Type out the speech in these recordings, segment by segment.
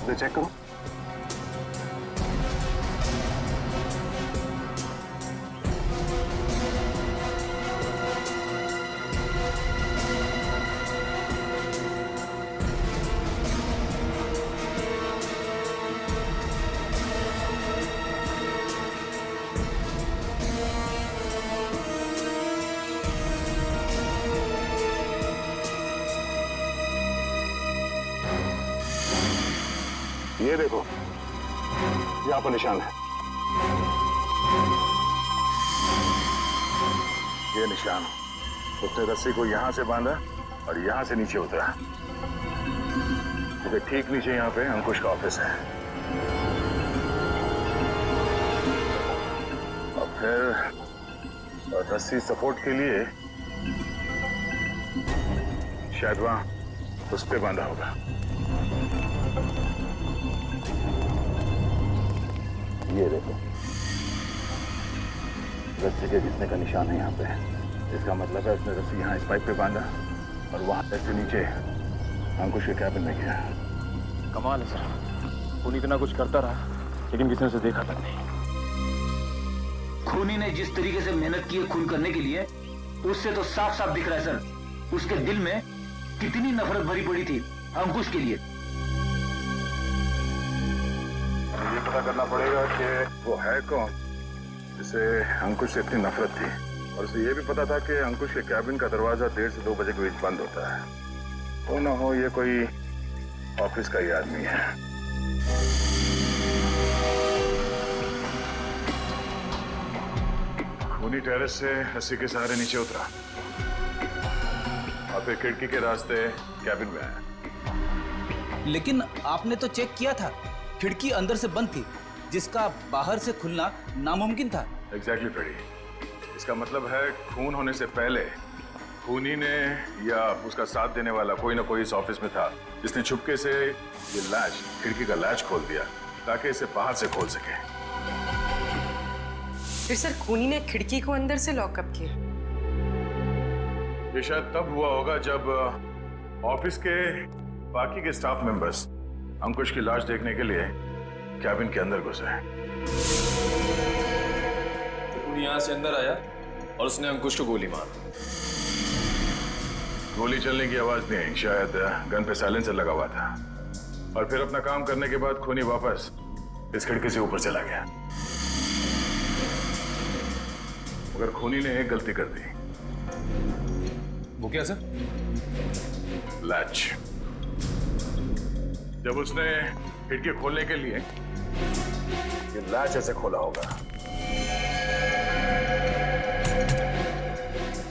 इधर चेक करो। ये देखो, यहां पर निशान है। ये निशान, उसने रस्सी को यहां से बांधा और यहां से नीचे उतरा, क्योंकि ठीक नीचे यहां पे अंकुश का ऑफिस है। और फिर रस्सी सपोर्ट के लिए शायद वहां उस पे बांधा होगा। ये देखो, रस्सी के घिसने का निशान है यहाँ पे। इसका मतलब है उसने रस्सी यहाँ इस पाइप पे बांधा और वहां से नीचे अंकुश के कैबिन में गया। कमाल है सर, खूनी इतना कुछ करता रहा लेकिन किसी ने उसे देखा तक नहीं। खूनी ने जिस तरीके से मेहनत की है खून करने के लिए, उससे तो साफ साफ दिख रहा है सर, उसके दिल में कितनी नफरत भरी पड़ी थी अंकुश के लिए। ये पता करना पड़ेगा कि वो है कौन जिसे अंकुश से इतनी नफरत थी, और उसे ये भी पता था कि अंकुश के कैबिन का दरवाजा 1:30 से 2 बजे के बीच बंद होता है। हो ना हो ये कोई ऑफिस का ही आदमी है। खूनी टेरेस से रस्सी के सहारे नीचे उतरा और फिर खिड़की के रास्ते कैबिन में आया। लेकिन आपने तो चेक किया था, खिड़की अंदर से बंद थी, जिसका बाहर से खुलना नामुमकिन था। Exactly Freddy. इसका मतलब है खून होने से पहले खूनी ने या उसका साथ देने वाला कोई ना कोई इस ऑफिस में था, जिसने छुपके से ये लैच, खिड़की का लैच खोल दिया ताकि इसे बाहर से खोल सके। फिर सर खूनी ने खिड़की को अंदर से लॉकअप किया। ये शायद तब हुआ होगा जब ऑफिस के बाकी के स्टाफ मेंबर्स अंकुश की लाश देखने के लिए कैबिन के अंदर घुसे। खूनी यहाँ से अंदर आया और उसने अंकुश को गोली मार दी। गोली चलने की आवाज नहीं आई, शायद गन पे साइलेंसर लगा हुआ था। और फिर अपना काम करने के बाद खूनी वापस इस खिड़की से ऊपर चला गया। मगर खूनी ने एक गलती कर दी। वो क्या सर? लैच। जब उसने खिड़की खोलने के लिए ये लैच ऐसे खोला होगा,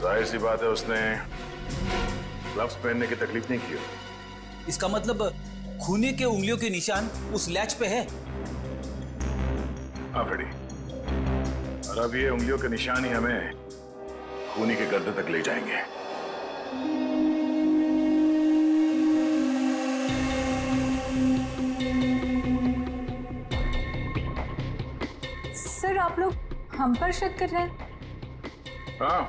जाहिर सी बात है उसने ग्लव्स पहनने की तकलीफ नहीं की होगी। इसका मतलब खूनी के उंगलियों के निशान उस लैच पे है। हाँ फ्रेडी, और अब ये उंगलियों के निशान ही हमें खूनी के गर्दन तक ले जाएंगे। सर आप लोग हम पर शक कर रहे हैं? हाँ,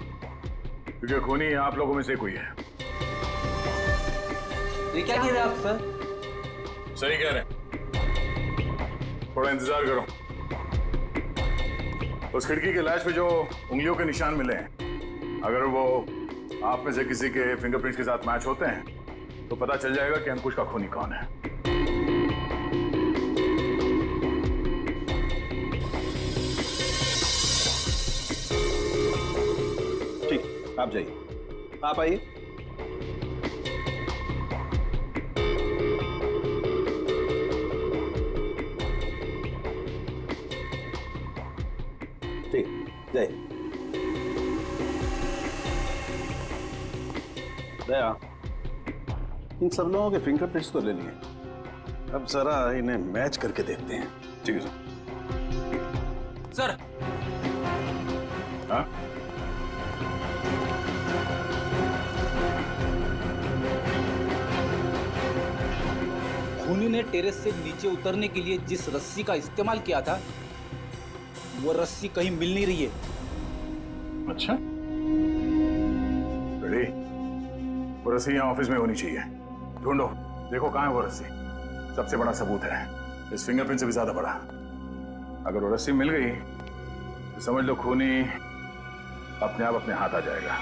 क्योंकि खूनी आप लोगों में से कोई है। ये क्या कह रहे हैं आप सर? सही कह रहे हैं, थोड़ा इंतजार करो। उस खिड़की के लैच पे जो उंगलियों के निशान मिले हैं, अगर वो आप में से किसी के फिंगरप्रिंट्स के साथ मैच होते हैं तो पता चल जाएगा कि अंकुश का खूनी कौन है। ठीक, आप जाइए, आप आइए। ठीक, जाइए। दया, इन सब लोगों के फिंगरप्रिंट्स तो ले लिए, अब जरा इन्हें मैच करके देखते हैं। ठीक है सर। हाँ? खूनी ने टेरेस से नीचे उतरने के लिए जिस रस्सी का इस्तेमाल किया था, वो रस्सी कहीं मिल नहीं रही है। अच्छा, रेडी? वो रस्सी यहाँ ऑफिस में होनी चाहिए। ढूंढो, देखो कहाँ है वो रस्सी। सबसे बड़ा सबूत है, इस फिंगरप्रिंट से भी ज्यादा बड़ा। अगर वो रस्सी मिल गई तो समझ लो खूनी अपने आप अपने हाथ आ जाएगा।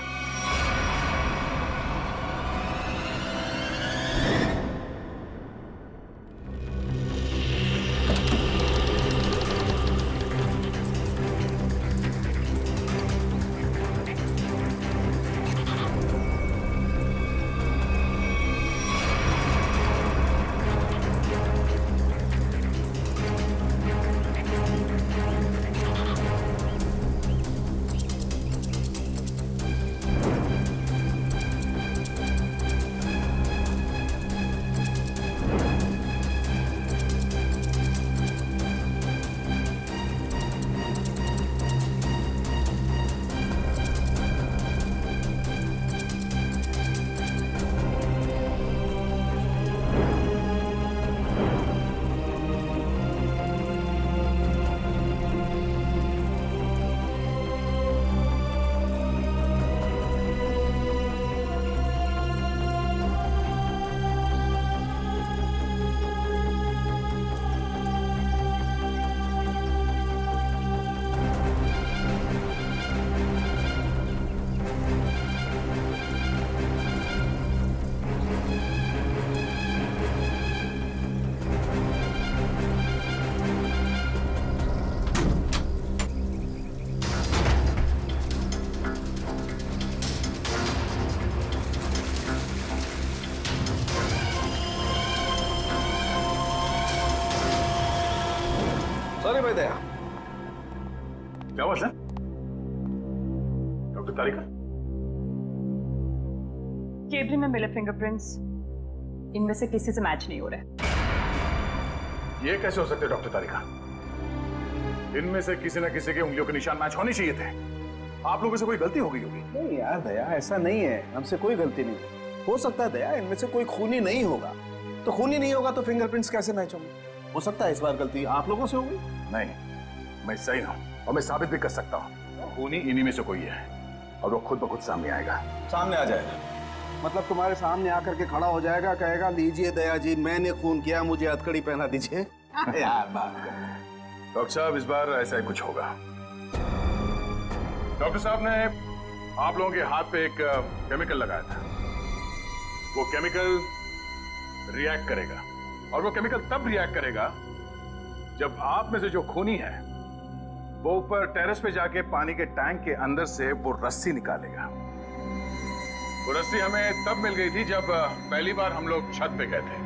सॉरी भाई दया। क्या हुआ सर? डॉक्टर तारिका, केबली में मिले फिंगरप्रिंट्स इनमें से किसी से मैच नहीं हो रहे। ये कैसे हो सकते हैं डॉक्टर तारिका? इनमें से किसी न किसी के उंगलियों के निशान मैच होने चाहिए थे। आप लोगों से कोई गलती हो गई होगी। नहीं यार दया, ऐसा नहीं है, हमसे कोई गलती नहीं। हो सकता है दया इनमें से कोई खूनी नहीं होगा, तो खूनी नहीं होगा तो फिंगरप्रिंट्स कैसे मैच होंगे? हो सकता है इस बार गलती आप लोगों से होगी। नहीं, मैं सही हूं और मैं साबित भी कर सकता हूं। खूनी इन्हीं में से कोई है और वो खुद ब खुद सामने आएगा। सामने आ जाएगा मतलब तुम्हारे सामने आकर के खड़ा हो जाएगा, कहेगा लीजिए दया जी मैंने खून किया, मुझे हथकड़ी पहना दीजिए। यार बात कर। डॉक्टर साहब, इस बार ऐसा ही कुछ होगा। डॉक्टर साहब ने आप लोगों के हाथ पे एक केमिकल लगाया था। वो केमिकल रिएक्ट करेगा और वो केमिकल तब रिएक्ट करेगा जब आप में से जो खूनी है वो ऊपर टेरेस पे जाके पानी के टैंक के अंदर से वो रस्सी निकालेगा। वो रस्सी हमें तब मिल गई थी जब पहली बार हम लोग छत पे गए थे।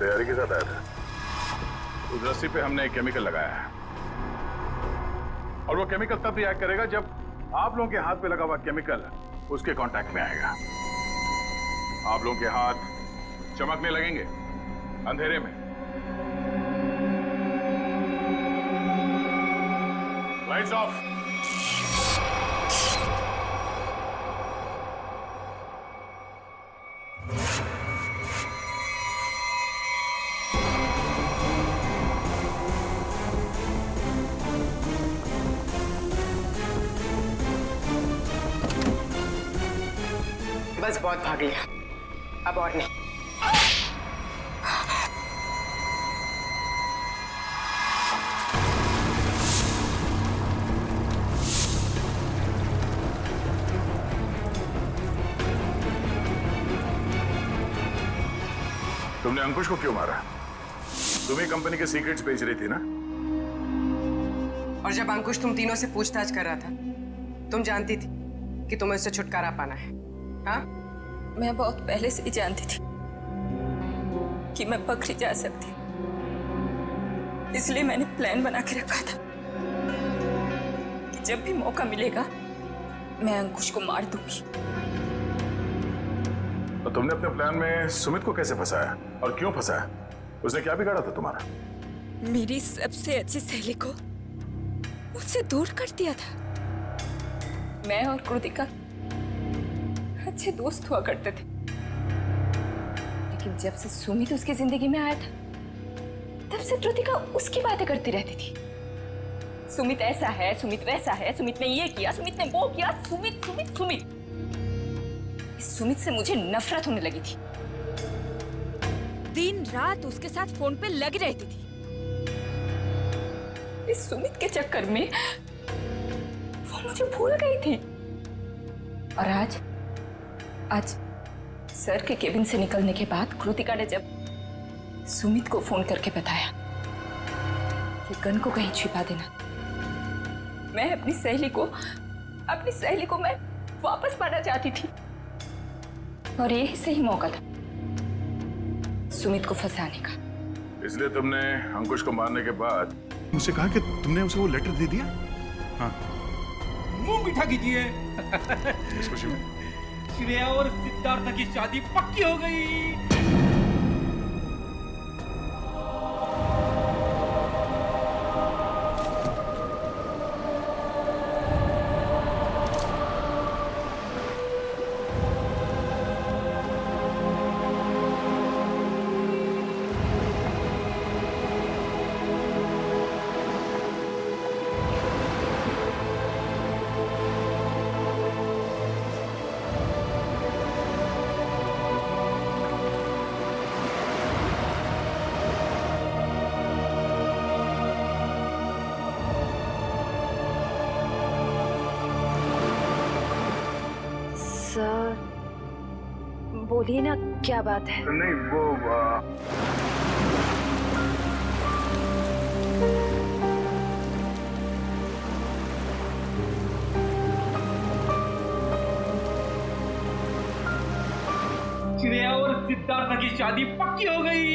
तैयारी के साथ आया था। उस रस्सी पे हमने एक केमिकल लगाया है और वो केमिकल तब रिएक्ट करेगा जब आप लोगों के हाथ पे लगा हुआ केमिकल उसके कांटेक्ट में आएगा। आप लोगों के हाथ चमकने लगेंगे अंधेरे में। Lights off. बस बहुत भाग लिया, अब और नहीं। तुमने अंकुश को क्यों मारा? तुम ही कंपनी के सीक्रेट्स बेच रही थी ना? और जब अंकुश तुम तीनों से पूछताछ कर रहा था, तुम जानती थी कि तुम्हें उससे छुटकारा पाना है। हाँ? मैं बहुत पहले से ही जानती थी कि मैं पकड़ी जा सकती, इसलिए मैंने प्लान बना के रखा था कि जब भी मौका मिलेगा मैं अंकुश को मार दूंगी। तो तुमने अपने प्लान में सुमित को कैसे फंसाया और क्यों फंसाया? उसने क्या बिगाड़ा था तुम्हारा? मेरी सबसे अच्छी सहेली को मुझसे दूर कर दिया था। मैं और कृतिका अच्छे दोस्त हुआ करते थे, लेकिन जब से सुमित उसकी जिंदगी में आया था तब से कृतिका उसकी बातें करती रहती थी। सुमित ऐसा है, सुमित वैसा है, सुमित ने ये किया, सुमित ने वो किया, सुमित सुमित सुमित। इस सुमित से मुझे नफरत होने लगी थी। दिन रात उसके साथ फोन पे लगी रहती थी। इस सुमित के चक्कर में वो मुझे भूल गई थी। और आज सर के केबिन से निकलने के बाद कृतिका ने जब सुमित को फोन करके बताया कि गन को कहीं छिपा देना, मैं अपनी सहेली को मैं वापस पाना चाहती थी। और यही सही मौका था सुमित को फंसाने का। इसलिए तुमने अंकुश को मारने के बाद मुझसे कहा कि तुमने उसे वो लेटर दे दिया? हाँ। मुंह मीठा कीजिए। इस खुशी में श्रेया और सिद्धार्थ की शादी पक्की हो गई। सर बोलिए ना, क्या बात है? नहीं वो श्रेया और सिद्धार्थ की शादी पक्की हो गई।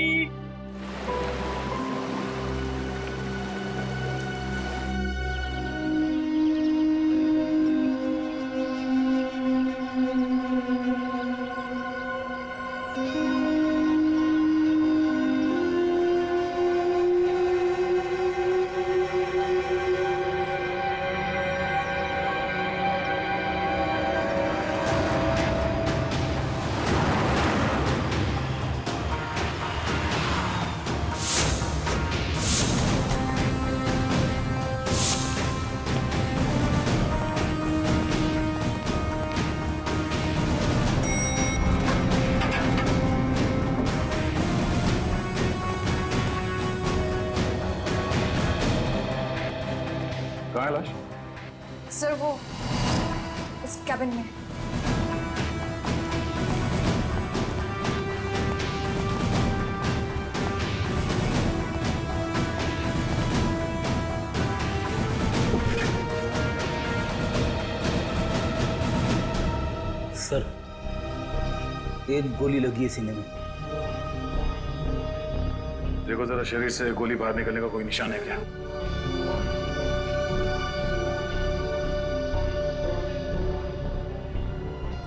कहाँ है लाश? सर वो इस कैबिन में। सर एक गोली लगी है सीने में। देखो जरा शरीर से गोली बाहर निकलने का कोई निशान है क्या?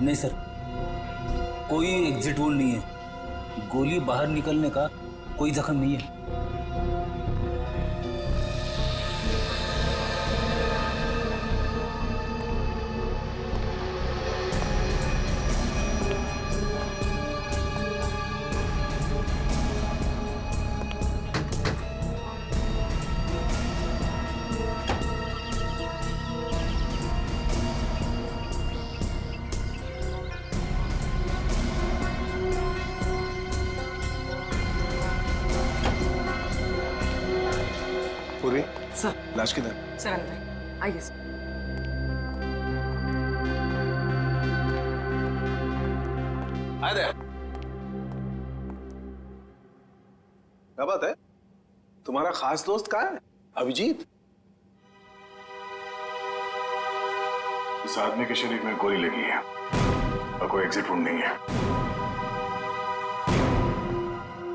नहीं सर, कोई एग्जिट वोल नहीं है। गोली बाहर निकलने का कोई जख्म नहीं है। पूरी सर। लाश किधर? सर अंदर आइए सर। आए दे। क्या बात है? तुम्हारा खास दोस्त कहाँ है? अभिजीत? इस आदमी के शरीर में गोली लगी है और कोई एग्जिट वुंड नहीं है।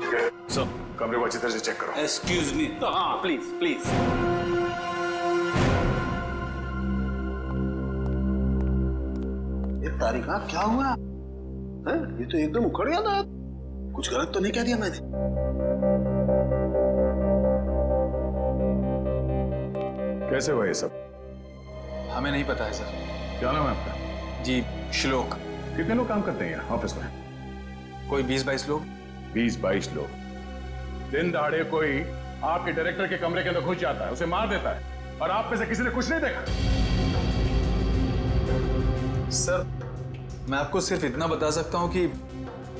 ठीक है, सब कमरे को अच्छी तरह से चेक करो। Excuse me. हाँ प्लीज प्लीज। ये तारिका क्या हुआ? हैं? ये तो एकदम उखड़ गया था। कुछ गलत तो नहीं कह दिया मैंने? कैसे हुआ ये सब? हमें नहीं पता है सर। क्या नाम है आपका? जी श्लोक। कितने लोग काम करते हैं यहाँ ऑफिस में? कोई 20-22 लोग। 20-22 लोग। दिन दहाड़े कोई आपके डायरेक्टर के कमरे के अंदर घुस जाता है, उसे मार देता है, और आप में से किसी ने कुछ नहीं देखा? सर, मैं आपको सिर्फ इतना बता सकता हूँ कि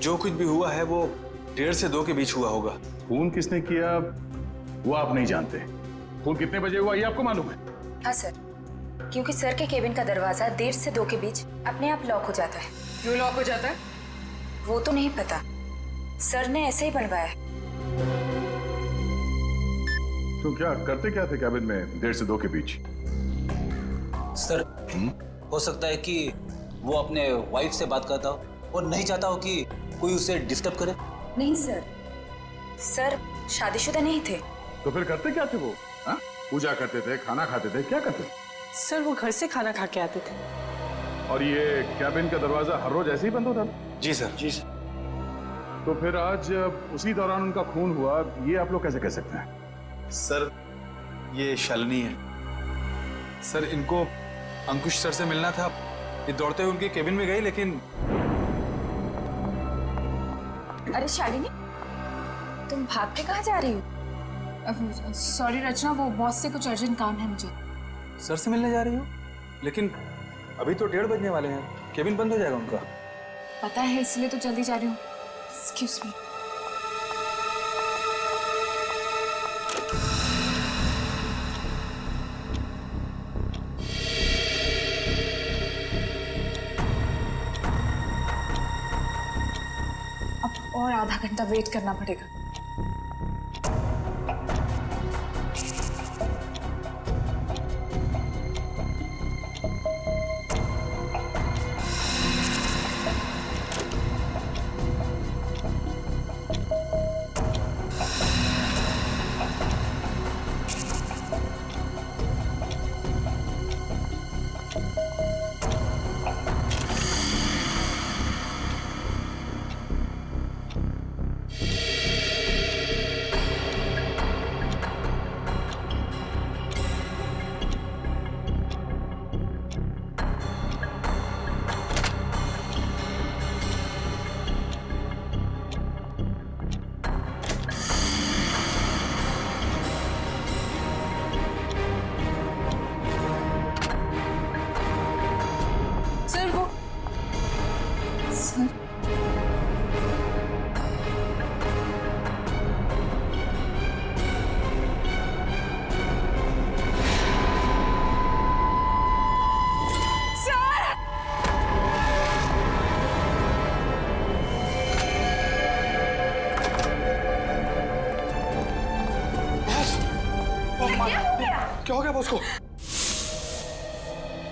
जो कुछ भी हुआ है वो 1:30 से 2 के बीच हुआ होगा। खून किसने किया वो आप नहीं जानते। खून कितने बजे हुआ ये आपको मालूम है? हाँ सर, क्योंकि सर के केबिन का दरवाजा 1:30 से 2 के बीच अपने आप लॉक हो जाता है। क्यों लॉक हो जाता है? वो तो नहीं पता, सर ने ऐसे ही बनवाया है। तो क्या करते क्या थे कैबिन में 1:30 से 2 के बीच? सर, हो सकता है कि वो अपने वाइफ से बात करता हो और नहीं चाहता हो कि कोई उसे डिस्टर्ब करे। नहीं सर, सर शादीशुदा नहीं थे। तो फिर करते क्या थे वो? हाँ? पूजा करते थे, खाना खाते थे, क्या करते थे? सर वो घर से खाना खा के आते थे। और ये कैबिन का दरवाजा हर रोज ऐसे ही बंद होता था? जी सर। जी सर। तो फिर आज उसी दौरान उनका खून हुआ, ये आप लोग कैसे कह सकते हैं? सर, ये शालिनी है। सर, इनको अंकुश सर से मिलना था। ये दौड़ते हुए उनके केबिन में गई, लेकिन अरे शालिनी, तुम भाग के कहाँ जा रही हो? सॉरी रचना, वो बॉस से कुछ अर्जेंट काम है मुझे। सर से मिलने जा रही हो? लेकिन अभी तो 1:30 बजने वाले हैं, केबिन बंद हो जाएगा उनका। पता है, इसलिए तो जल्दी जा रही हूँ। Excuse me. अब और आधा घंटा वेट करना पड़ेगा। क्या हो गया बॉस को?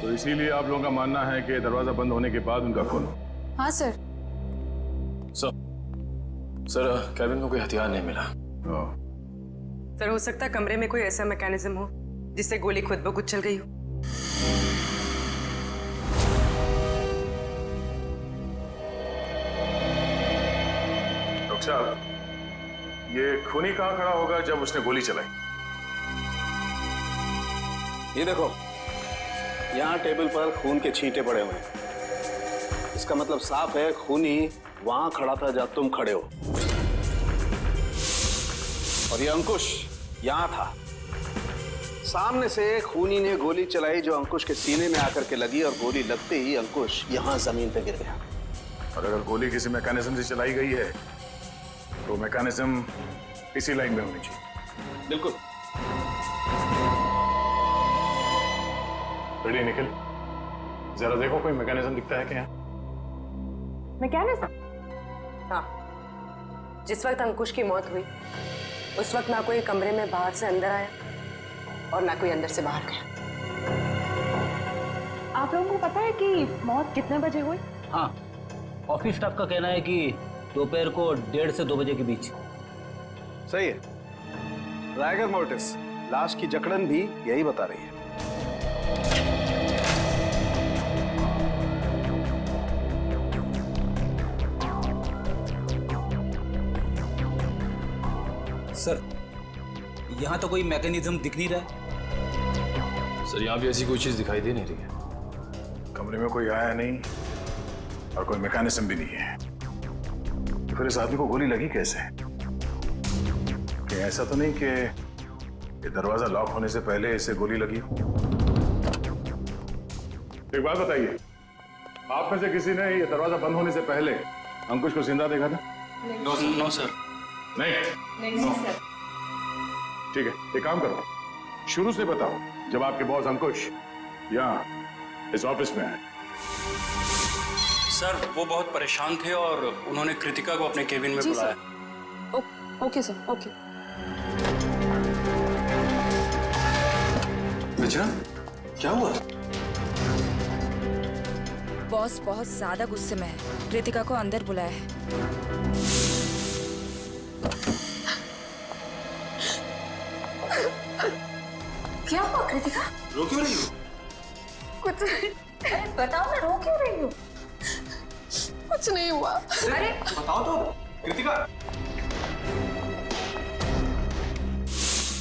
तो इसीलिए आप लोगों का मानना है कि दरवाजा बंद होने के बाद उनका खून? हाँ सर। सर, कैबिन में कोई हथियार नहीं मिला। सर हो सकता है कमरे में कोई ऐसा मैकेनिज्म हो जिससे गोली खुद ब खुद चल गई हो। डॉक्टर साहब, ये खूनी कहाँ खड़ा होगा जब उसने गोली चलाई? ये देखो, यहाँ टेबल पर खून के छींटे पड़े हुए हैं। इसका मतलब साफ है, खूनी वहां खड़ा था जहां तुम खड़े हो, और ये अंकुश यहाँ था। सामने से खूनी ने गोली चलाई जो अंकुश के सीने में आकर के लगी, और गोली लगते ही अंकुश यहाँ जमीन पे गिर गया। और अगर गोली किसी मैकेनिज्म से चलाई गई है तो मैकेनिज्म इसी लाइन में होनी चाहिए। बिल्कुल। रेडी निखिल, जरा देखो कोई मैकेनिज्म दिखता है क्या? मैकेनिज्म? हाँ, जिस वक्त अंकुश की मौत हुई उस वक्त ना कोई कमरे में बाहर से अंदर आया और ना कोई अंदर से बाहर गया। आप लोगों को पता है कि मौत कितने बजे हुई? हाँ, ऑफिस स्टाफ का कहना है कि दोपहर को 1:30 से 2 बजे के बीच। सही है। राइगर मोर्टिस लाश की जकड़न भी यही बता रही है। सर, यहाँ तो कोई मैकेनिज्म दिख नहीं रहा है। सर, यहाँ भी ऐसी कोई चीज दिखाई दे नहीं रही है। कमरे में कोई आया नहीं, और कोई मैकेनिज्म भी नहीं है। तो फिर इस आदमी को गोली लगी कैसे? कि ऐसा तो नहीं कि ये दरवाजा लॉक होने से पहले इसे गोली लगी हो? एक बात बताइए, आप में से किसी ने ये दरवाजा बंद होने से पहले अंकुश को जिंदा देखा था? No sir. नहीं सर। ठीक है, एक काम करो, शुरू से बताओ जब आपके बॉस अंकुश यहाँ इस ऑफिस में आए। सर वो बहुत परेशान थे और उन्होंने कृतिका को अपने केबिन में जी बुलाया। Sir. Okay sir, okay. Rachna, क्या हुआ? बॉस बहुत ज्यादा गुस्से में है, कृतिका को अंदर बुलाया है। क्या हुआ कृतिका? रो क्यों रही हो? कुछ नहीं। अरे बताओ ना, रो क्यों रही हो? कुछ नहीं हुआ। अरे बताओ तो कृतिका।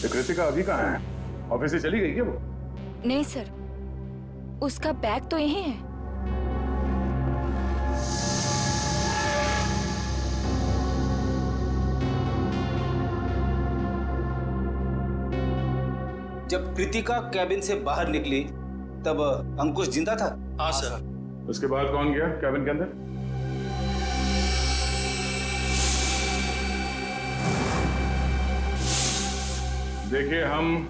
तो कृतिका अभी कहाँ है? ऑफिस से चली गई क्या वो? नहीं सर, उसका बैग तो यहीं है। जब कृतिका कैबिन से बाहर निकली तब अंकुश जिंदा था? हाँ सर। उसके बाद कौन गया कैबिन के अंदर? देखिए, हम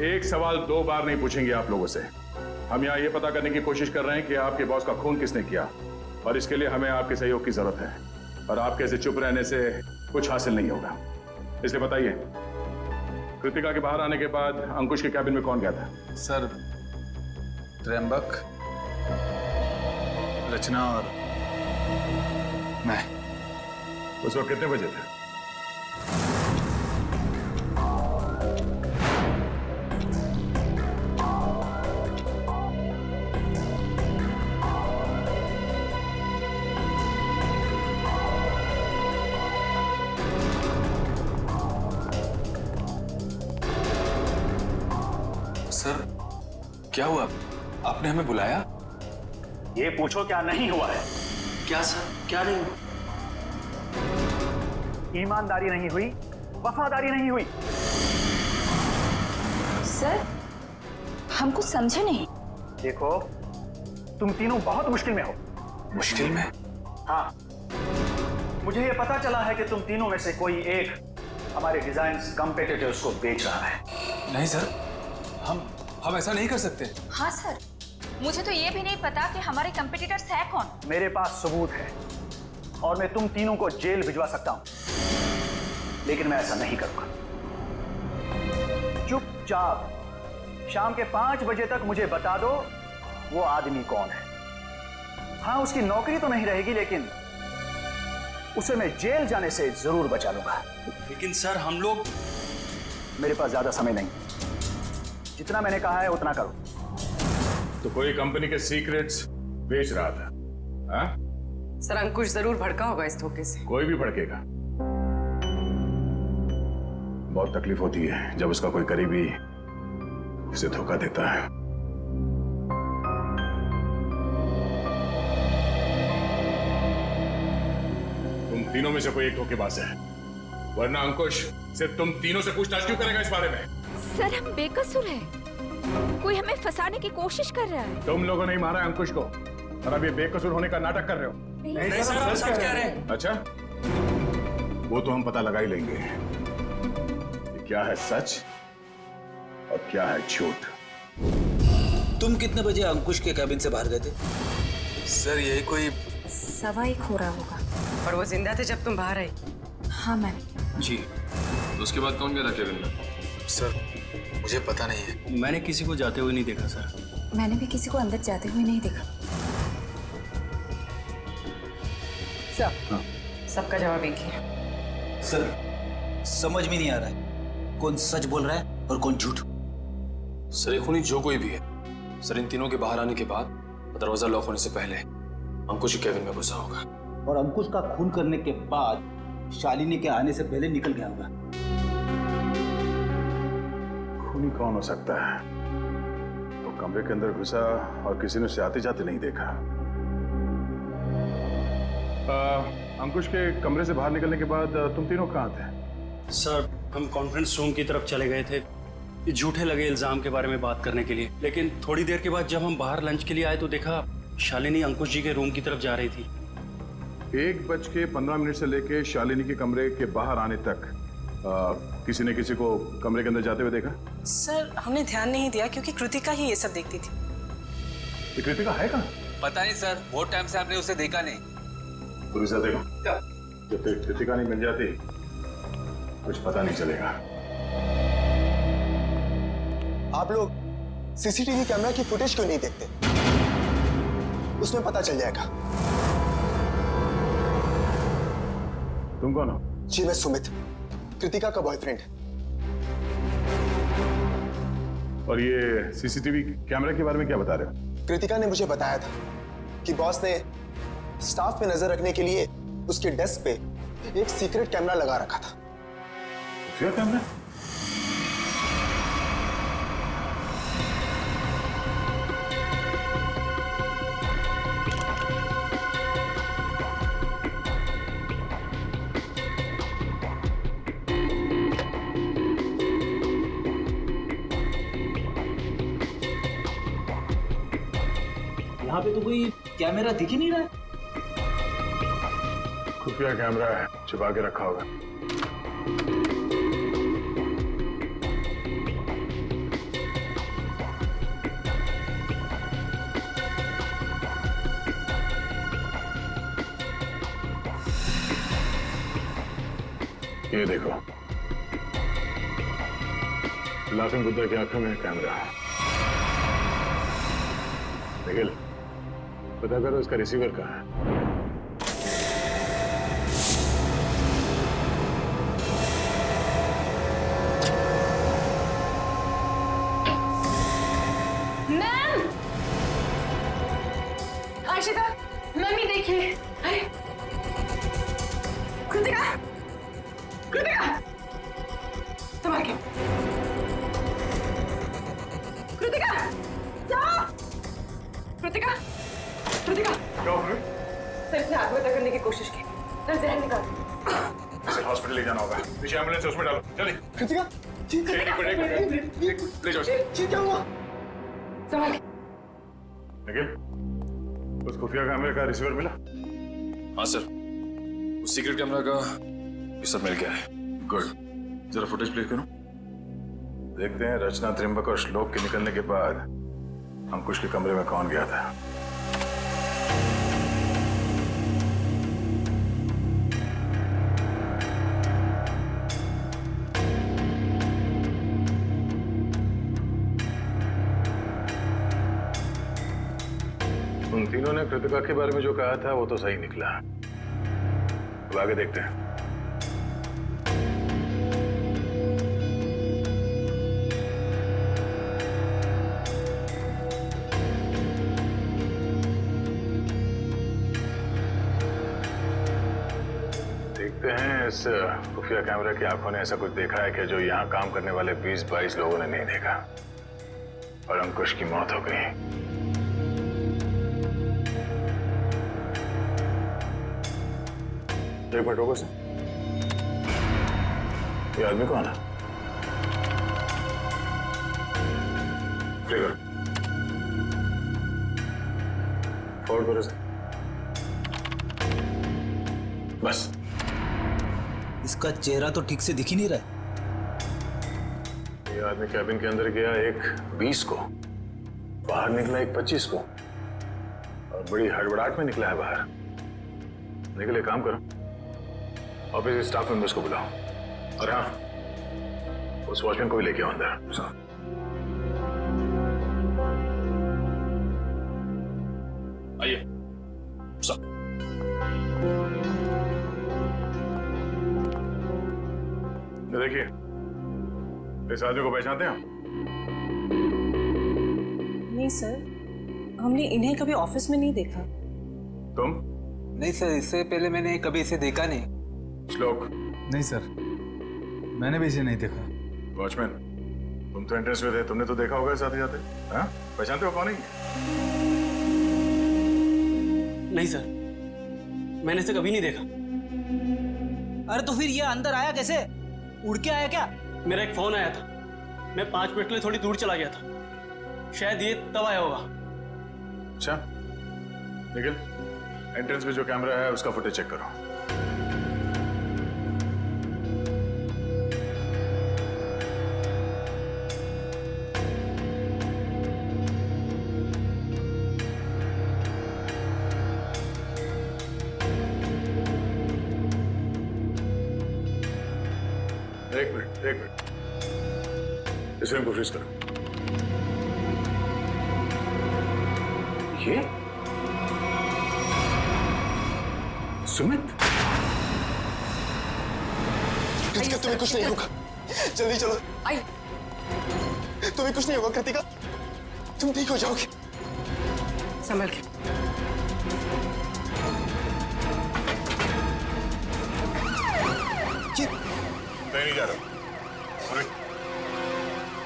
एक सवाल 2 बार नहीं पूछेंगे आप लोगों से। हम यहाँ ये पता करने की कोशिश कर रहे हैं कि आपके बॉस का खून किसने किया, और इसके लिए हमें आपके सहयोग की जरूरत है। और आपके ऐसे चुप रहने से कुछ हासिल नहीं होगा। इसलिए बताइए, कृतिका के बाहर आने के बाद अंकुश के कैबिन में कौन गया था? सर, त्र्यंबक, रचना और मैं। उस वक्त कितने बजे थे? सर, क्या हुआ? आपने हमें बुलाया? ये पूछो क्या नहीं हुआ है। क्या सर, क्या नहीं हुआ? ईमानदारी नहीं हुई, वफादारी नहीं हुई। सर, हम कुछ समझे नहीं। देखो, तुम तीनों बहुत मुश्किल में हो। मुश्किल में? हाँ, मुझे ये पता चला है कि तुम तीनों में से कोई एक हमारे डिजाइन कॉम्पिटिटर्स को बेच रहा है। नहीं सर, हम ऐसा नहीं कर सकते। हाँ सर, मुझे तो ये भी नहीं पता कि हमारे कंपटीटर्स है कौन। मेरे पास सबूत है और मैं तुम तीनों को जेल भिजवा सकता हूं, लेकिन मैं ऐसा नहीं करूंगा। चुपचाप शाम के 5 बजे तक मुझे बता दो वो आदमी कौन है। हाँ, उसकी नौकरी तो नहीं रहेगी, लेकिन उसे मैं जेल जाने से जरूर बचा लूंगा। लेकिन सर, हम लोग। मेरे पास ज्यादा समय नहीं, जितना मैंने कहा है उतना करो। तो कोई कंपनी के सीक्रेट्स बेच रहा था? हाँ? सर, अंकुश जरूर भड़का होगा इस धोखे से। कोई भी भड़केगा। बहुत तकलीफ होती है जब उसका कोई करीबी उसे धोखा देता है। तुम तीनों में से कोई एक धोखेबाज है, वरना अंकुश सिर्फ तुम तीनों से पूछताछ क्यों करेगा इस बारे में? सर, हम बेकसूर हैं। कोई हमें फंसाने की कोशिश कर रहा है। तुम लोगों ने ही मारा अंकुश को, और अब ये बेकसूर होने का नाटक कर रहे हो। नहीं सर, हम सच कह रहे हैं। अच्छा, वो तो हम पता लगा ही लेंगे कि क्या है सच और क्या है झूठ। तुम कितने बजे अंकुश के कैबिन से बाहर गए थे? सर, यही कोई 1:15 हो रहा होगा। और वो जिंदा थे जब तुम बाहर आई? हाँ मैम। जी। तो उसके बाद कौन गया था केबिन में? सर, मुझे पता नहीं है। मैंने किसी को जाते हुए नहीं देखा सर। मैंने भी किसी को अंदर जाते हुए नहीं देखा। सब सबका जवाब एक ही है। सर, समझ में नहीं आ रहा है कौन सच बोल रहा है और कौन झूठ। सर, ये खूनी जो कोई भी है, सर इन तीनों के बाहर आने के बाद दरवाजा लॉक होने से पहले अंकुश के कैबिन में घुसा होगा। और अंकुश का खून करने के बाद शालिनी के आने से पहले निकल गया होगा। खूनी कौन हो सकता है? तो कमरे के अंदर घुसा और किसी ने उसे आते जाते नहीं देखा। अंकुश के कमरे से बाहर निकलने के बाद तुम तीनों कहाँ थे? सर हम कॉन्फ्रेंस रूम की तरफ चले गए थे ये झूठे लगे इल्जाम के बारे में बात करने के लिए, लेकिन थोड़ी देर के बाद जब हम बाहर लंच के लिए आए तो देखा शालिनी अंकुश जी के रूम की तरफ जा रही थी। 1:15 से लेके शालिनी के कमरे के बाहर आने तक किसी ने किसी को कमरे के अंदर जाते हुए देखा? सर हमने ध्यान नहीं दिया क्योंकि कृतिका ही ये सब देखती थी। ये कृतिका है कहाँ? पता नहीं सर, बहुत टाइम से आपने उसे देखा नहीं। पुलिस देखो, जब तक कृतिका नहीं मिल जाती कुछ पता नहीं चलेगा। आप लोग सीसीटीवी कैमरा की फुटेज क्यों नहीं देखते? उसमें पता चल जाएगा। तुम कौन हो? जी मैं सुमित, कृतिका का बॉयफ्रेंड। और ये सीसीटीवी कैमरा के बारे में क्या बता रहे हो? कृतिका ने मुझे बताया था कि बॉस ने स्टाफ पे नजर रखने के लिए उसके डेस्क पे एक सीक्रेट कैमरा लगा रखा था। क्या कैमरा? यहाँ पे तो कोई कैमरा दिख ही नहीं रहा है। खुफिया कैमरा है, छुपा के रखा होगा। ये देखो, लाफिंग बुद्धा की आंखों में कैमरा है। निखिल, पता करो इसका रिसीवर कहाँ है। मैम, आशिता, मम्मी देखिए। अरे कृतिका, कृतिका, संभाल के। कृतिका, जाओ। कृतिका, कृतिका। क्या हो गया? सर इसने आत्महत्या करने की कोशिश की। सर जहर निकाल। इसे हॉस्पिटल ले जाना होगा। पीछे एम्बुलेंस है, उसमें डालो जल्दी। कृतिका, ठीक है। एक मिनट, ले जाओ। ठीक क्या हुआ? संभाल के। निखिल, उस खुफिया कैमरे का रिसीवर मिला? हाँ सर, उस सीक्रेट कैमरा का ये सब मिल गया है। गुड, जरा फुटेज प्ले करो। देखते हैं रचना, त्रिंबक और श्लोक के निकलने के बाद अंकुश के कमरे में कौन गया था। उन तीनों ने कृतिका के बारे में जो कहा था वो तो सही निकला। अब आगे देखते हैं। देखते हैं इस खुफिया कैमरा की आंखों ने ऐसा कुछ देखा है कि जो यहाँ काम करने वाले 20-22 लोगों ने नहीं देखा, और अंकुश की मौत हो गई। एक मिनट रोको सर, ये आदमी कौन है? फॉरवर्ड करो सर। बस इसका चेहरा तो ठीक से दिख ही नहीं रहा है। ये आदमी कैबिन के अंदर गया एक 20 को, बाहर निकला एक 25 को, और बड़ी हड़बड़ाहट में निकला है बाहर। निकले, काम करो, ऑफिस के स्टाफ मेंबर्स को बुलाओ, और हाँ, उस वॉचमैन को भी लेके आओ अंदर। आइए सब। देखिए, इस आदमी को पहचानते हैं आप? नहीं सर, हमने इन्हें कभी ऑफिस में नहीं देखा। तुम? नहीं सर, इससे पहले मैंने कभी इसे देखा नहीं। श्लोक? नहीं सर, मैंने भी इसे नहीं देखा। वॉचमैन, तुम तो एंट्रेंस में थे, तुमने तो देखा होगा साथ ही जाते। हाँ, पहचानते हो कौन है? नहीं सर, मैंने इसे कभी नहीं देखा। अरे तो फिर ये अंदर आया कैसे? उड़ के आया क्या? मेरा एक फोन आया था, मैं 5 मिनट के लिए थोड़ी दूर चला गया था, शायद ये तब आया होगा। अच्छा, निखिल, एंट्रेंस पे जो कैमरा है उसका फुटेज चेक करो। एक मिनट, इस रूम को फ्रीज करो। ये सुमित, कृतिका तुम्हें कुछ नहीं होगा, जल्दी चलो। तुम्हें कुछ नहीं होगा कृतिका, तुम ठीक हो जाओगे। संभल के। मैं नहीं जा रहा।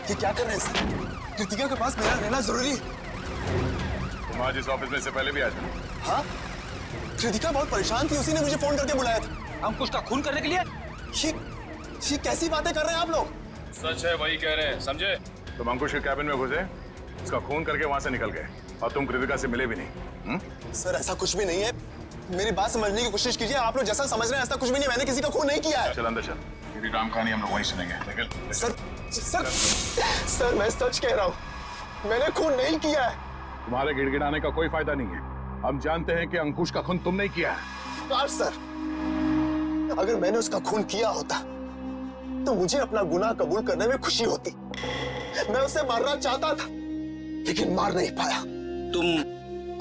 ये क्या कर रहे हैं सर? कृतिका के पास मेरा रहना जरूरी है। तुम आज इस ऑफिस में से पहले भी आए थे? हाँ, कृतिका बहुत परेशान थी, उसी ने मुझे फोन करके बुलाया था। अंकुश का खून करने के लिए? ये कैसी बातें कर रहे हैं आप लोग? सच है, वही कह रहे हैं, समझे? तुम अंकुश के कैबिन में घुसे, उसका खून करके वहां से निकल गए और तुम कृतिका से मिले भी नहीं। सर ऐसा कुछ भी नहीं है, मेरी बात समझने की कोशिश कीजिए। आप लोग जैसा समझ रहे हैं ऐसा कुछ भी नहीं, मैंने किसी का खून नहीं किया है। चल अंदर चल, मेरी राम कहानी हम लोग वहीं सुनेंगे। निकल। सर मैं सच कह रहा हूँ, मैंने खून नहीं किया है। तुम्हारे गिड़गिड़ाने का कोई फायदा नहीं है, हम जानते हैं कि अंकुश का खून तुम नहीं किया है। काश सर, अगर मैंने उसका खून किया होता तो मुझे अपना गुनाह कबूल करने में खुशी होती। मैं उसे मारना चाहता था लेकिन मार नहीं पाया। तुम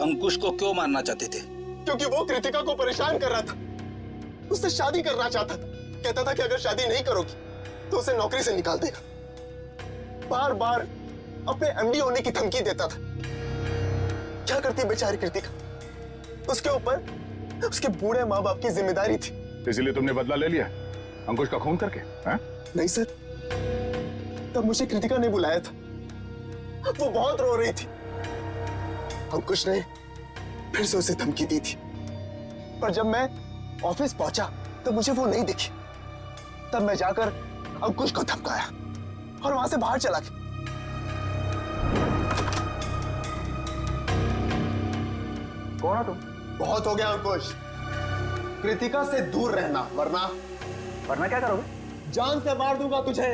अंकुश को क्यों मारना चाहते थे? क्योंकि वो कृतिका को परेशान कर रहा था, उससे शादी करना चाहता था। कहता था कि अगर शादी नहीं करोगी तो उसे नौकरी से निकाल देगा। बार बार अपने एमडी होने की धमकी देता था। क्या करती बेचारी कृतिका, उसके ऊपर उसके बूढ़े माँ बाप की जिम्मेदारी थी। इसलिए तुमने बदला ले लिया अंकुश का खून करके? है? नहीं सर, तब मुझे कृतिका ने बुलाया था, वो बहुत रो रही थी। अंकुश ने फिर से उसे धमकी दी थी, पर जब मैं ऑफिस पहुंचा तो मुझे वो नहीं दिखी। तब मैं जाकर अंकुश को धमकाया और वहां से बाहर चला गया। कौन हो तुम? बहुत हो गया अंकुश, कृतिका से दूर रहना, वरना क्या करोगे? जान से मार दूंगा तुझे।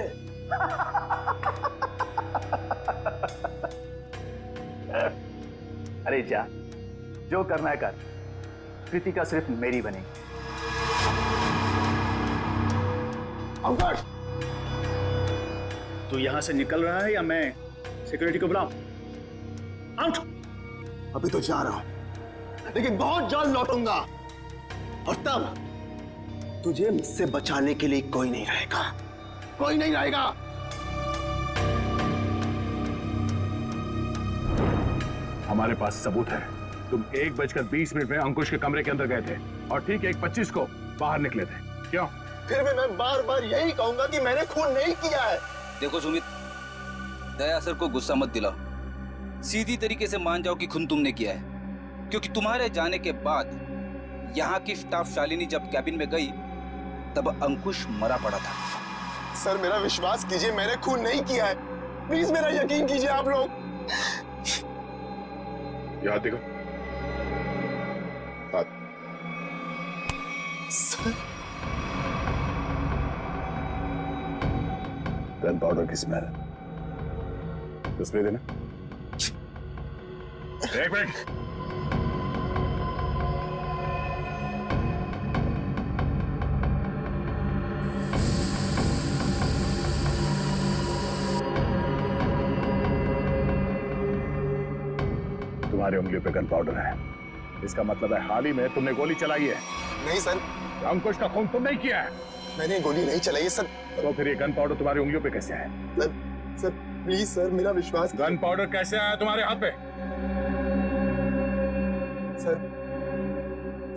अरे जा, जो करना है कर, कृतिका सिर्फ मेरी बनेगी। अंकुश, तू यहां से निकल रहा है या मैं सिक्योरिटी को बुलाऊं? आउट। अभी तो जा रहा हूं, लेकिन बहुत जल्द लौटूंगा और तब तुझे मुझसे बचाने के लिए कोई नहीं रहेगा, कोई नहीं रहेगा। हमारे पास सबूत है, तुम 1:20 में अंकुश के कमरे के अंदर गए थे और ठीक 1:25 को बाहर निकले थे। क्यों? फिर भी मैं बार बार यही कहूंगा कि मैंने खून नहीं किया है। देखो सुमित, दया सर को गुस्सा मत दिलाओ, सीधी तरीके से मान जाओ कि खून तुमने किया है। क्योंकि तुम्हारे जाने के बाद यहाँ की स्टाफ शालिनी जब कैबिन में गई तब अंकुश मरा पड़ा था। सर मेरा विश्वास कीजिए, मैंने खून नहीं किया है, प्लीज मेरा यकीन कीजिए आप लोग। याद देखो। सर, गन पाउडर की स्मेल, स्प्रे देना। एक मिनट, तुम्हारी उंगलियों पे गन पाउडर है, इसका मतलब है हाल ही में तुमने गोली चलाई है। नहीं सर, अंकुश का खून तुम नहीं किया है। मैंने गोली नहीं चलाई है सर। तो फिर ये गन पाउडर तुम्हारी उंगलियों पे कैसे आया? सर प्लीज सर, मेरा विश्वास। गन पाउडर कैसे आया तुम्हारे हाथ पे? सर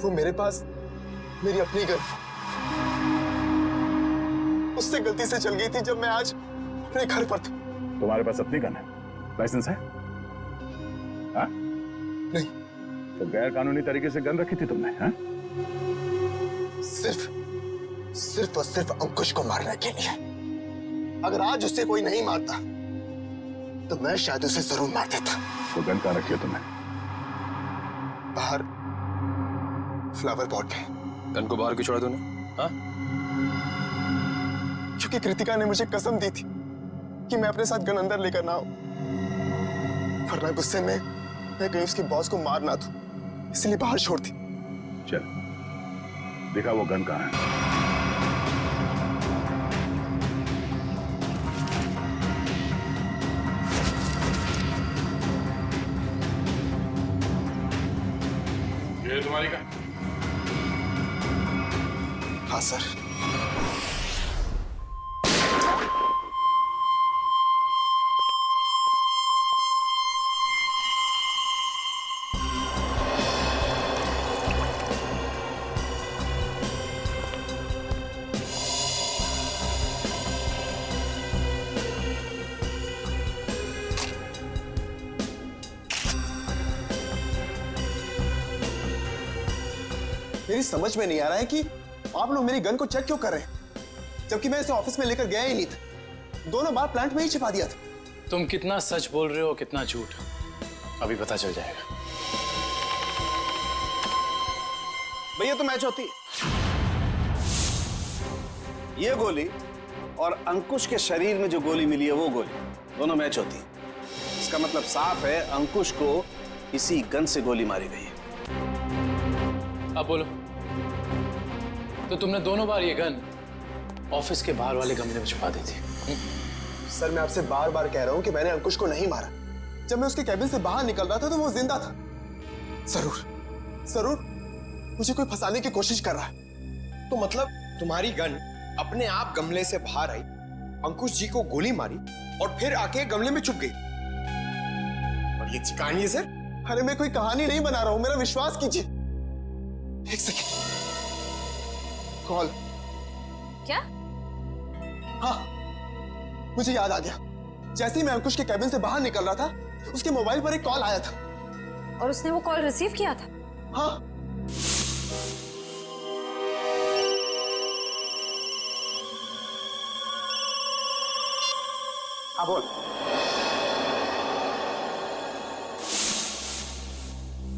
वो मेरे पास मेरी अपनी गन, उससे गलती से चल गई थी जब मैं आज अपने घर पर था। तुम्हारे पास अपनी गन है? लाइसेंस है? हाँ? नहीं। तो गैर कानूनी तरीके से गन रखी थी तुमने? हाँ? सिर्फ और सिर्फ अंकुश को मारने के लिए। अगर आज उससे कोई नहीं मारता तो मैं शायद उसे जरूर मार देता। वो गन कहाँ रखी है तुमने? बाहर फ्लावर पॉट में। गन को बाहर क्यों छोड़ा तूने? हाँ? क्योंकि कृतिका ने मुझे कसम दी थी कि मैं अपने साथ गन अंदर लेकर ना आऊं, वरना गुस्से में मैं कहीं उसके बॉस को मार ना दूं, इसलिए बाहर छोड़ दी। चल देखा वो गन कहाँ है? ये तुम्हारी का? हाँ सर। मेरी समझ में नहीं आ रहा है कि आप लोग मेरी गन को चेक क्यों कर रहे हैं, जबकि मैं इसे ऑफिस में लेकर गया ही नहीं था। दोनों बार प्लांट में ही छिपा दिया था। तुम कितना सच बोल रहे हो कितना झूठ, अभी पता चल जाएगा। भैया तो मैच होती ये गोली और अंकुश के शरीर में जो गोली मिली है वो गोली, दोनों मैच होती है। इसका मतलब साफ है अंकुश को इसी गन से गोली मारी गई है। अब बोलो, तो तुमने दोनों बार ये गन ऑफिस के बाहर वाले गमले में छुपा दी थी? सर मैं आपसे बार बार कह रहा हूं कि मैंने अंकुश को नहीं मारा। जब मैं उसके कैबिन से बाहर निकल रहा था तो वो जिंदा था। जरूर मुझे कोई फंसाने की कोशिश कर रहा है। तो मतलब तुम्हारी गन अपने आप गमले से बाहर आई, अंकुश जी को गोली मारी और फिर आके गमले में छुप गई। और ये कहानी है सर? अरे मैं कोई कहानी नहीं बना रहा हूं, मेरा विश्वास कीजिए। एक सेकंड, कॉल। क्या? हाँ मुझे याद आ गया। जैसे ही मैं अंकुश के कैबिन से बाहर निकल रहा था उसके मोबाइल पर एक कॉल आया था। और उसने वो कॉल रिसीव किया था? हाँ। हाँ बोल।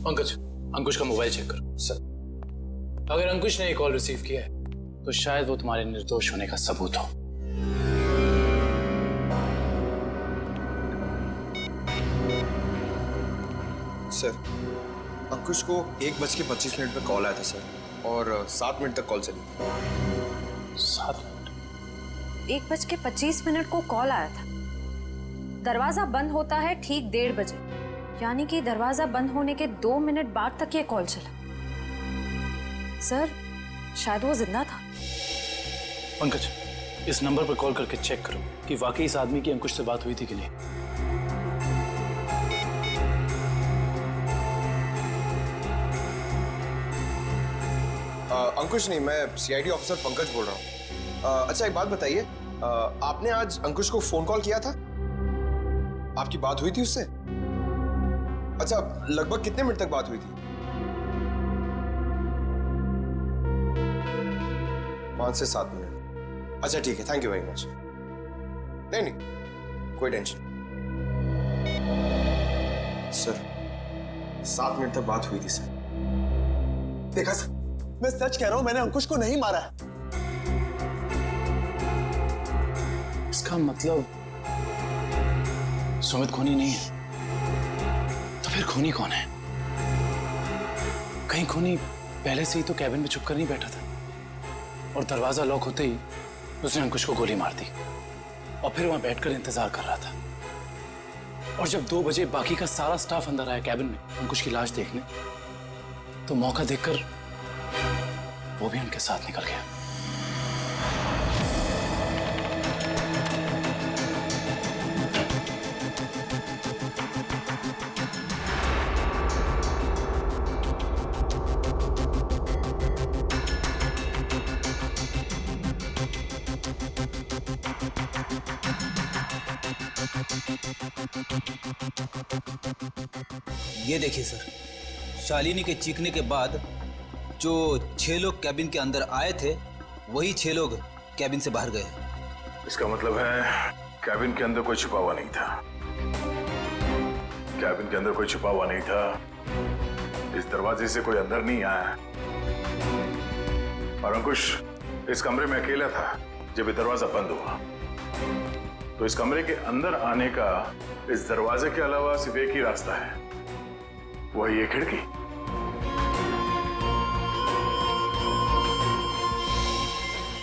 पंकज, अंकुश का मोबाइल चेक करो। सर, अगर अंकुश ने ये कॉल रिसीव किया है तो शायद वो तुम्हारे निर्दोष होने का सबूत हो। सर, अंकुश को 1:25 पे कॉल आया था सर, और 7 मिनट तक कॉल चली। 7 मिनट? 1:25 को कॉल आया था। दरवाजा बंद होता है ठीक 1:30 बजे, यानी कि दरवाजा बंद होने के 2 मिनट बाद तक ये कॉल चला। सर, शायद वो जिंदा था। पंकज, इस नंबर पर कॉल करके चेक करो कि वाकई इस आदमी की अंकुश से बात हुई थी कि नहीं। अंकुश नहीं, मैं सीआईडी ऑफिसर पंकज बोल रहा हूँ। अच्छा एक बात बताइए, आपने आज अंकुश को फोन कॉल किया था? आपकी बात हुई थी उससे? अच्छा, लगभग कितने मिनट तक बात हुई थी? 5 से 7 मिनट। अच्छा ठीक है, थैंक यू वेरी मच। नहीं कोई टेंशन। सर 7 मिनट तक बात हुई थी सर। देखा सर, मैं सच कह रहा हूं, मैंने अंकुश को नहीं मारा है। इसका मतलब सुमित खूनी नहीं है, तो फिर खूनी कौन है? कहीं खूनी पहले से ही तो कैबिन में छुपकर नहीं बैठा था और दरवाजा लॉक होते ही उसने अंकुश को गोली मार दी और फिर वहां बैठकर इंतजार कर रहा था। और जब 2 बजे बाकी का सारा स्टाफ अंदर आया कैबिन में अंकुश की लाश देखने, तो मौका देखकर वो भी उनके साथ निकल गया। ये देखिए सर, शालिनी के चीखने के बाद जो 6 लोग कैबिन के अंदर आए थे वही 6 लोग कैबिन से बाहर गए। इसका मतलब है कैबिन के अंदर कोई छुपा हुआ नहीं था। कैबिन के अंदर कोई छुपा हुआ नहीं था। इस दरवाजे से कोई अंदर नहीं आया। और अंकुश इस कमरे में अकेला था जब ये दरवाजा बंद हुआ। तो इस कमरे के अंदर आने का इस दरवाजे के अलावा सिर्फ एक ही रास्ता है, वही ये खिड़की।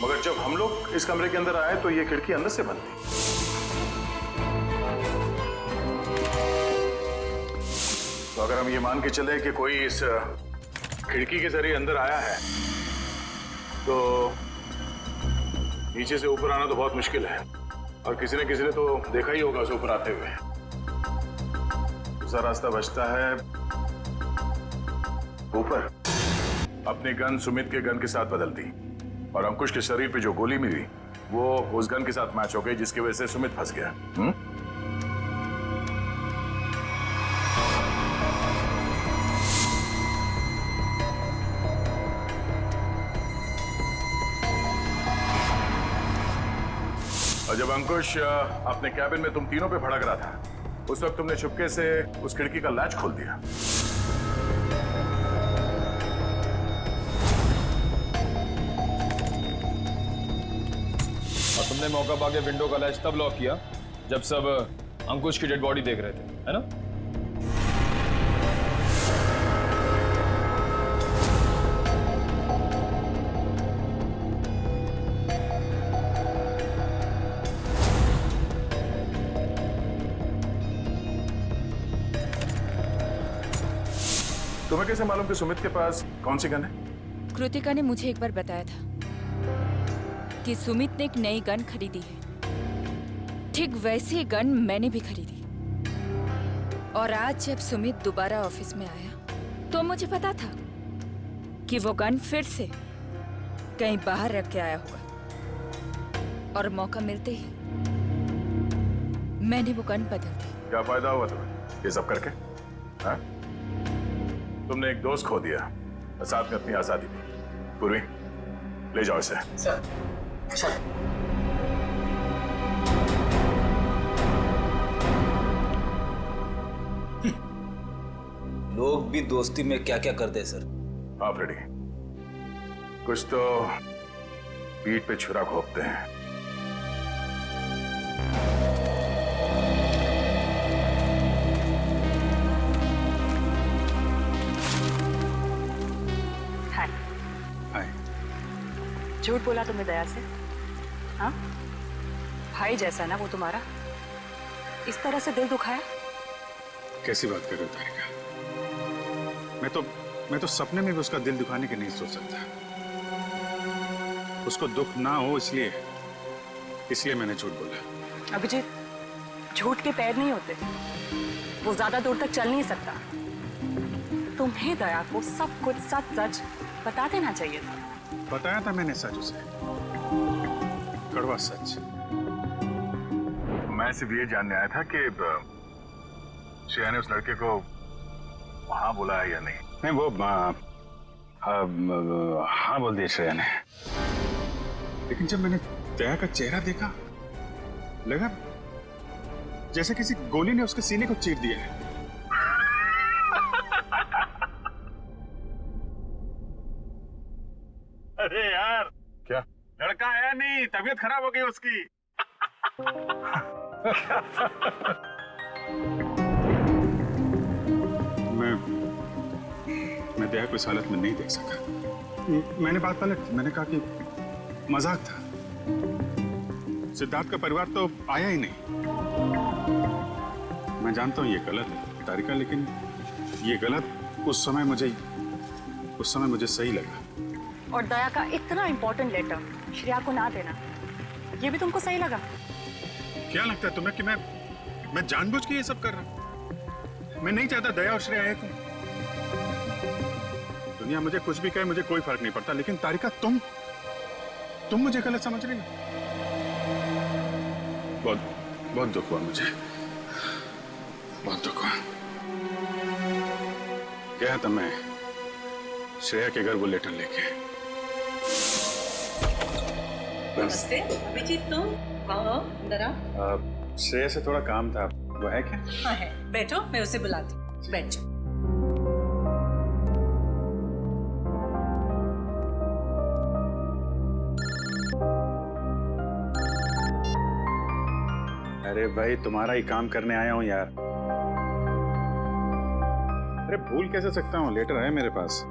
मगर जब हम लोग इस कमरे के अंदर आए तो ये खिड़की अंदर से बंद थी। तो अगर हम ये मान के चले कि कोई इस खिड़की के जरिए अंदर आया है तो नीचे से ऊपर आना तो बहुत मुश्किल है। और किसी ने तो देखा ही होगा उसे ऊपर आते हुए। दूसरा रास्ता बचता है ऊपर। अपनी गन सुमित के गन के साथ बदल दी और अंकुश के शरीर पे जो गोली मिली वो उस गन के साथ मैच हो गई, जिसकी वजह से सुमित फंस गया। और जब अंकुश अपने कैबिन में तुम तीनों पे भड़क रहा था उस वक्त तुमने चुपके से उस खिड़की का लैच खोल दिया। और तुमने मौका पाके विंडो का लैच तब लॉक किया जब सब अंकुश की डेड बॉडी देख रहे थे, है ना? तुम्हें कैसे मालूम कि सुमित के पास कौन सी गन है? कृतिका ने मुझे एक बार बताया था कि सुमित ने एक नई गन खरीदी है। ठीक वैसी गन मैंने भी खरीदी। और आज जब सुमित दोबारा ऑफिस में आया तो मुझे पता था कि वो गन फिर से कहीं बाहर रख के आया होगा। और मौका मिलते ही मैंने वो गन बदल दी। क्या फायदा हुआ तुम्हें ये सब करके? हाँ? तुमने एक दोस्त खो दिया और साथ में अपनी आजादी भी। पूर्वी, ले जाओ इसे। Sir, sir. लोग भी दोस्ती में क्या क्या करते हैं सर। हाँ फ्रेडी, कुछ तो पीठ पे छुरा घोंपते हैं। झूठ बोला तुमने दया से? हाँ, भाई जैसा ना वो तुम्हारा, इस तरह से दिल दुखाया? कैसी बात कर रहे हो तारिका? मैं तो सपने में भी उसका दिल दुखाने के नहीं सोच सकता। उसको दुख ना हो इसलिए मैंने झूठ बोला। अभिजीत, झूठ के पैर नहीं होते, वो ज्यादा दूर तक चल नहीं सकता। तुम्हें दया को सब कुछ सच सच बता देना चाहिए था। बताया था मैंने सच उसे, कड़वा सच। मैं सिर्फ ये जानने आया था कि श्रेया ने उस लड़के को वहां बुलाया या नहीं। नहीं, वो हाँ बोल दिया श्रेया ने। लेकिन जब मैंने दया का चेहरा देखा लगा जैसे किसी गोली ने उसके सीने को चीर दिया है। अरे यार, क्या लड़का आया नहीं, तबीयत खराब हो गई उसकी। मैं दया को इस हालत में नहीं देख सका। मैंने बात पलट, मैंने कहा कि मजाक था। सिद्धार्थ का परिवार तो आया ही नहीं। मैं जानता हूं ये गलत है तारिका, लेकिन ये गलत उस समय मुझे सही लगा। और दया का इतना इंपॉर्टेंट लेटर श्रेया को ना देना, ये भी तुमको सही लगा? क्या लगता है तुम्हें कि मैं जानबूझ के ये सब कर रहा हूं? मैं नहीं चाहता दया और श्रेया एक हो। दुनिया मुझे कुछ भी कहे, मुझे कोई फर्क नहीं पड़ता, लेकिन तारिका तुम मुझे गलत समझ रही हो। बहुत दुख हुआ मुझे, बहुत दुख हुआ। गया था मैं श्रेया के घर वो लेटर लेके। नमस्ते अभिजीत, तुम आओ अंदर आओ। श्रेया से थोड़ा काम था, वो है क्या? हाँ है, बैठो, मैं उसे बुलाती हूँ, बैठ जाओ। अरे भाई, तुम्हारा ही काम करने आया हूँ यार। अरे भूल कैसे सकता हूँ, लेटर है मेरे पास,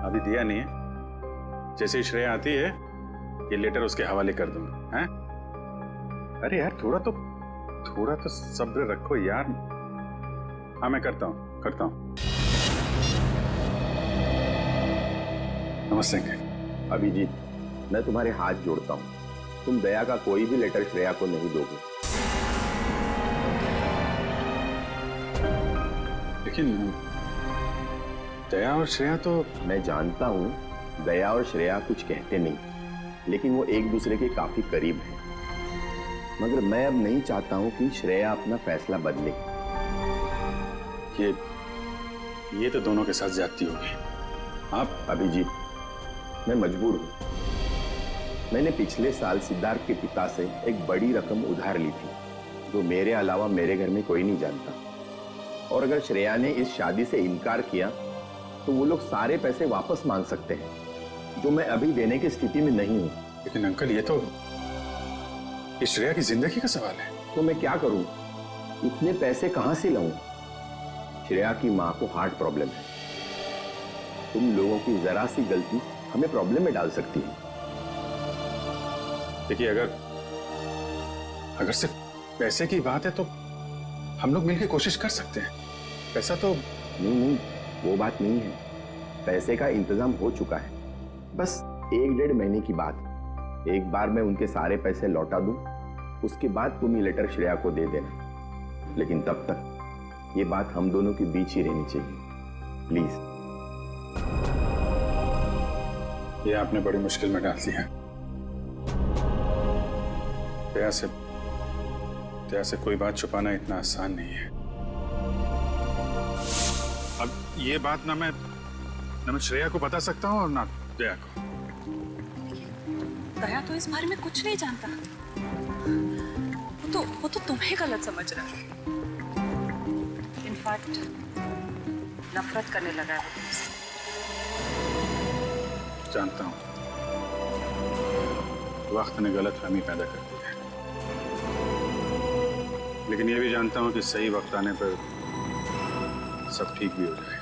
अभी दिया नहीं है। जैसे ही श्रेया आती है ये लेटर उसके हवाले कर दूंगा। हैं? अरे यार थोड़ा तो सब्र रखो यार। हाँ मैं करता हूँ। नमस्ते अंकल। अभिजीत, मैं तुम्हारे हाथ जोड़ता हूँ, तुम दया का कोई भी लेटर श्रेया को नहीं दोगे। लेकिन दया और श्रेया तो... मैं जानता हूँ दया और श्रेया कुछ कहते नहीं, लेकिन वो एक दूसरे के काफी करीब हैं। मगर मैं अब नहीं चाहता हूँ कि श्रेया अपना फैसला बदले। ये तो दोनों के साथ ज्यादती होगी। आप अभिजीत, मैं मजबूर हूँ। मैंने पिछले साल सिद्धार्थ के पिता से एक बड़ी रकम उधार ली थी, जो मेरे अलावा मेरे घर में कोई नहीं जानता। और अगर श्रेया ने इस शादी से इनकार किया तो वो लोग सारे पैसे वापस मांग सकते हैं, जो मैं अभी देने की स्थिति में नहीं हूँ। लेकिन अंकल ये तो श्रेया की जिंदगी का सवाल है। तो मैं क्या करूं? इतने पैसे कहां से लाऊं? श्रेया की मां को हार्ट प्रॉब्लम है। तुम लोगों की जरा सी गलती हमें प्रॉब्लम में डाल सकती है। देखिए अगर सिर्फ पैसे की बात है तो हम लोग मिलकर कोशिश कर सकते हैं। पैसा तो... नहीं, वो बात नहीं है। पैसे का इंतजाम हो चुका है, बस 1-1.5 महीने की बात। एक बार मैं उनके सारे पैसे लौटा दूं, उसके बाद तुम ये लेटर श्रेया को दे देना। लेकिन तब तक ये बात हम दोनों के बीच ही रहनी चाहिए, प्लीज। ये आपने बड़ी मुश्किल में डाल दिया। दया से कोई बात छुपाना इतना आसान नहीं है। अब ये बात ना मैं श्रेया को बता सकता हूँ और ना दया को। दया तो इस बारे में कुछ नहीं जानता। वो तो तुम्हें गलत समझ रहा है। इनफैक्ट नफरत करने लगा है वो तुमसे। जानता हूँ, वक्त ने गलतफहमी पैदा कर दी है, लेकिन ये भी जानता हूँ कि सही वक्त आने पर सब ठीक भी हो जाए।